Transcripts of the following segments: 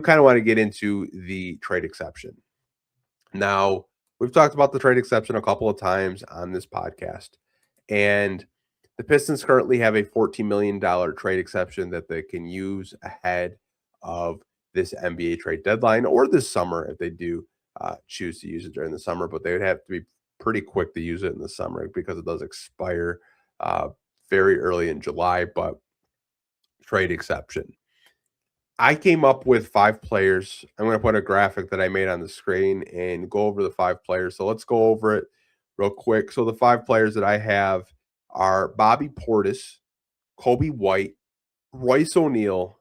kind of want to get into the trade exception. Now, we've talked about the trade exception a couple of times on this podcast, and the Pistons currently have a $14 million trade exception that they can use ahead of this NBA trade deadline or this summer if they do choose to use it during the summer, but they would have to be pretty quick to use it in the summer because it does expire uh, very early in July, but trade exception. I came up with 5 players. I'm gonna put a graphic that I made on the screen and go over the 5 players. So let's go over it real quick. So the 5 players that I have are Bobby Portis, Kobe White, Royce O'Neal,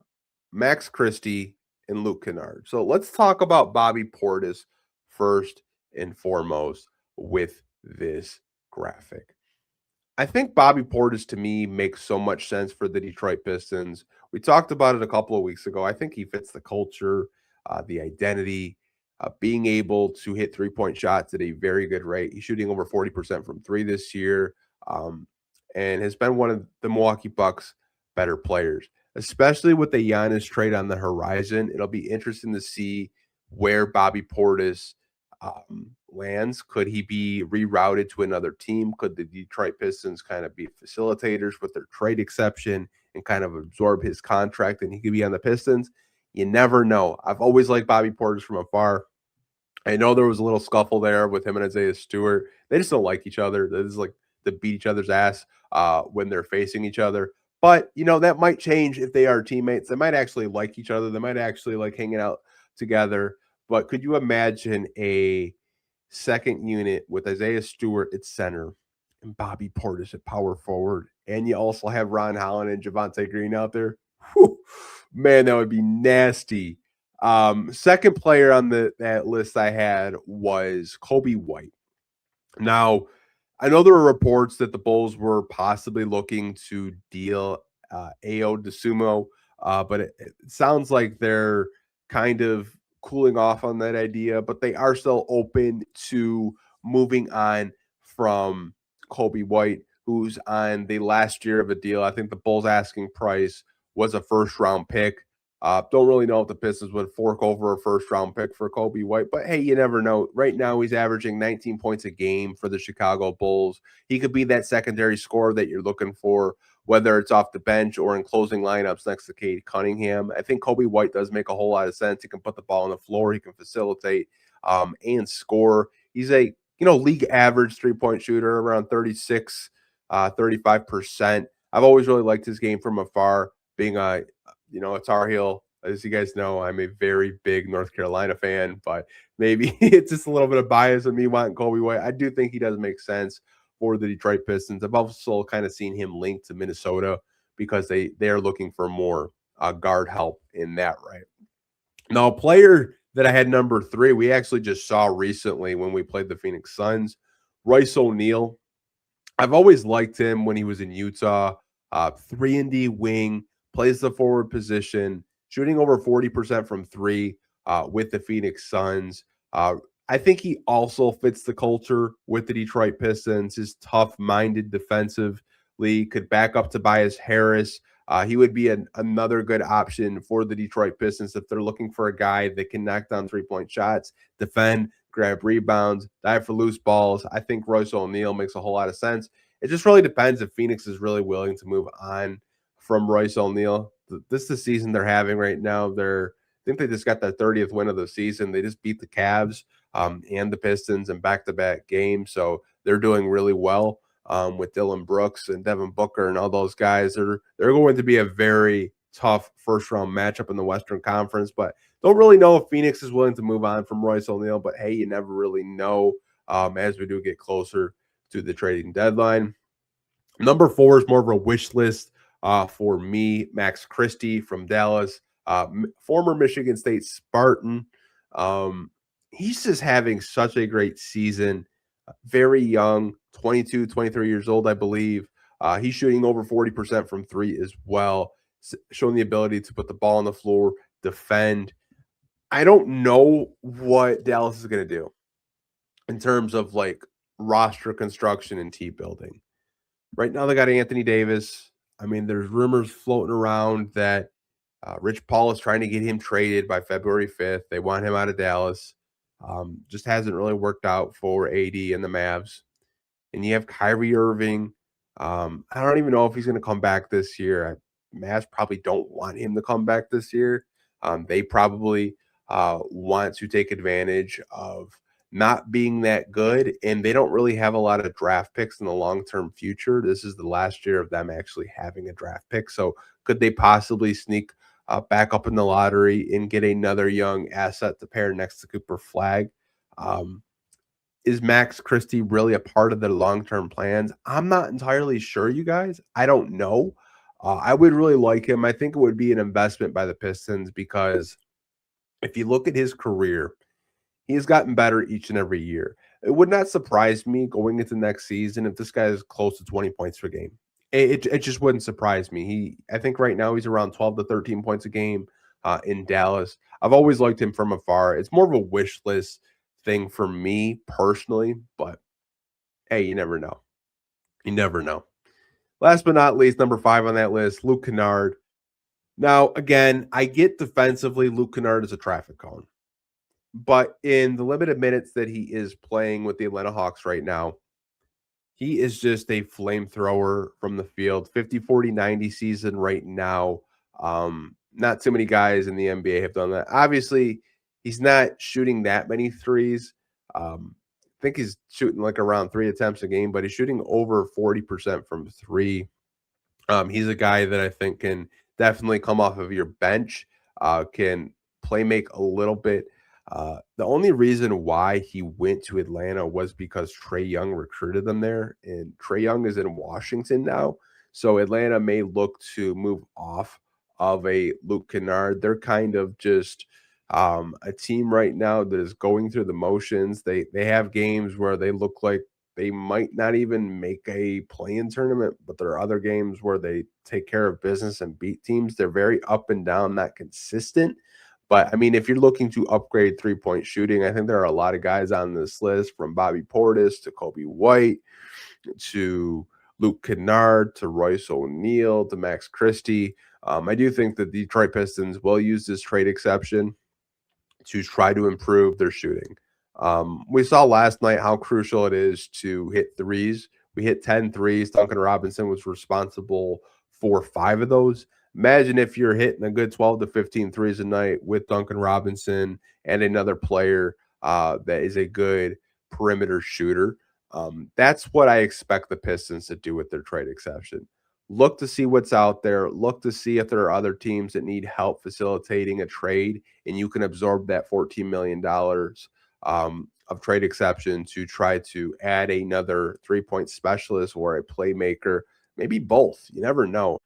Max Christie, and Luke Kennard. So let's talk about Bobby Portis first and foremost with this graphic. I think Bobby Portis to me makes so much sense for the Detroit Pistons. We talked about it a couple of weeks ago. I think he fits the culture, the identity, being able to hit 3-point shots at a very good rate. He's shooting over 40% from three this year, um, and has been one of the Milwaukee Bucks' better players, especially with the Giannis trade on the horizon. It'll be interesting to see where Bobby Portis lands. Could he be rerouted to another team? Could the Detroit Pistons kind of be facilitators with their trade exception and kind of absorb his contract and he could be on the Pistons? You never know. I've always liked Bobby Portis from afar. I know there was a little scuffle there with him and Isaiah Stewart. They just don't like each other. They just like to beat each other's ass when they're facing each other. But, that might change if they are teammates. They might actually like each other. They might actually like hanging out together. But could you imagine a second unit with Isaiah Stewart at center and Bobby Portis at power forward, and you also have Ron Holland and Javonte Green out there? Whew, man, that would be nasty. Second player on that list I had was Kobe White. Now, I know there were reports that the Bulls were possibly looking to deal Ao DeSumo, but it sounds like they're kind of cooling off on that idea, but they are still open to moving on from Kobe White, who's on the last year of a deal. I think the Bulls' asking price was a first round pick. Don't really know if the Pistons would fork over a first round pick for Kobe White, but hey, you never know. Right now, he's averaging 19 points a game for the Chicago Bulls. He could be that secondary scorer that you're looking for, whether it's off the bench or in closing lineups next to Cade Cunningham. I think Kobe White does make a whole lot of sense. He can put the ball on the floor, he can facilitate and score. He's a league average 3-point shooter, around 36, 35%. I've always really liked his game from afar, being a Tar Heel. As you guys know, I'm a very big North Carolina fan, but maybe it's just a little bit of bias of me wanting Kobe White. I do think he does make sense for the Detroit Pistons. I've also kind of seen him linked to Minnesota because they are looking for more guard help in that right. Now, a player that I had number 3, we actually just saw recently when we played the Phoenix Suns, Royce O'Neal. I've always liked him when he was in Utah. 3-and-D wing, plays the forward position, shooting over 40% from three with the Phoenix Suns. I think he also fits the culture with the Detroit Pistons. His tough-minded defensively could back up Tobias Harris. He would be another good option for the Detroit Pistons if they're looking for a guy that can knock down 3-point shots, defend, grab rebounds, dive for loose balls. I think Royce O'Neal makes a whole lot of sense. It just really depends if Phoenix is really willing to move on from Royce O'Neal. This is the season they're having right now. I think they just got their 30th win of the season. They just beat the Cavs and the Pistons in back-to-back games, so they're doing really well with Dylan Brooks and Devin Booker and all those guys. They're going to be a very tough first-round matchup in the Western Conference, but don't really know if Phoenix is willing to move on from Royce O'Neal, but hey, you never really know as we do get closer to the trading deadline. Number 4 is more of a wish list for me, Max Christie from Dallas, former Michigan State Spartan. He's just having such a great season. Very young, 22, 23 years old, I believe. He's shooting over 40% from three as well, showing the ability to put the ball on the floor, defend. I don't know what Dallas is going to do in terms of like roster construction and team building. Right now, they got Anthony Davis. I mean, there's rumors floating around that Rich Paul is trying to get him traded by February 5th. They want him out of Dallas. Just hasn't really worked out for AD and the Mavs. And you have Kyrie Irving. I don't even know if he's going to come back this year. Mavs probably don't want him to come back this year. They probably want to take advantage of not being that good, and they don't really have a lot of draft picks in the long-term future. This is the last year of them actually having a draft pick. So could they possibly sneak back up in the lottery and get another young asset to pair next to Cooper Flag? Is Max Christie really a part of their long-term plans? I'm not entirely sure, you guys. I don't know. I would really like him. I think it would be an investment by the Pistons because if you look at his career, he has gotten better each and every year. It would not surprise me going into next season if this guy is close to 20 points per game. It just wouldn't surprise me. I think right now he's around 12 to 13 points a game in Dallas. I've always liked him from afar. It's more of a wish list thing for me personally, but hey, you never know. You never know. Last but not least, number 5 on that list, Luke Kennard. Now, again, I get defensively, Luke Kennard is a traffic cone. But in the limited minutes that he is playing with the Atlanta Hawks right now, he is just a flamethrower from the field. 50, 40, 90 season right now. Not too many guys in the NBA have done that. Obviously, he's not shooting that many threes. I think he's shooting like around 3 attempts a game, but he's shooting over 40% from 3. He's a guy that I think can definitely come off of your bench, can play make a little bit. The only reason why he went to Atlanta was because Trae Young recruited them there, and Trae Young is in Washington now. So Atlanta may look to move off of a Luke Kennard. They're kind of just a team right now that is going through the motions. They have games where they look like they might not even make a play-in tournament, but there are other games where they take care of business and beat teams. They're very up and down, not consistent. But, I mean, if you're looking to upgrade three-point shooting, I think there are a lot of guys on this list from Bobby Portis to Kobe White to Luke Kennard to Royce O'Neal to Max Christie. I do think that the Detroit Pistons will use this trade exception to try to improve their shooting. We saw last night how crucial it is to hit threes. We hit 10 threes. Duncan Robinson was responsible for 5 of those. Imagine if you're hitting a good 12 to 15 threes a night with Duncan Robinson and another player that is a good perimeter shooter. That's what I expect the Pistons to do with their trade exception. Look to see what's out there. Look to see if there are other teams that need help facilitating a trade, and you can absorb that $14 million of trade exception to try to add another three-point specialist or a playmaker, maybe both. You never know.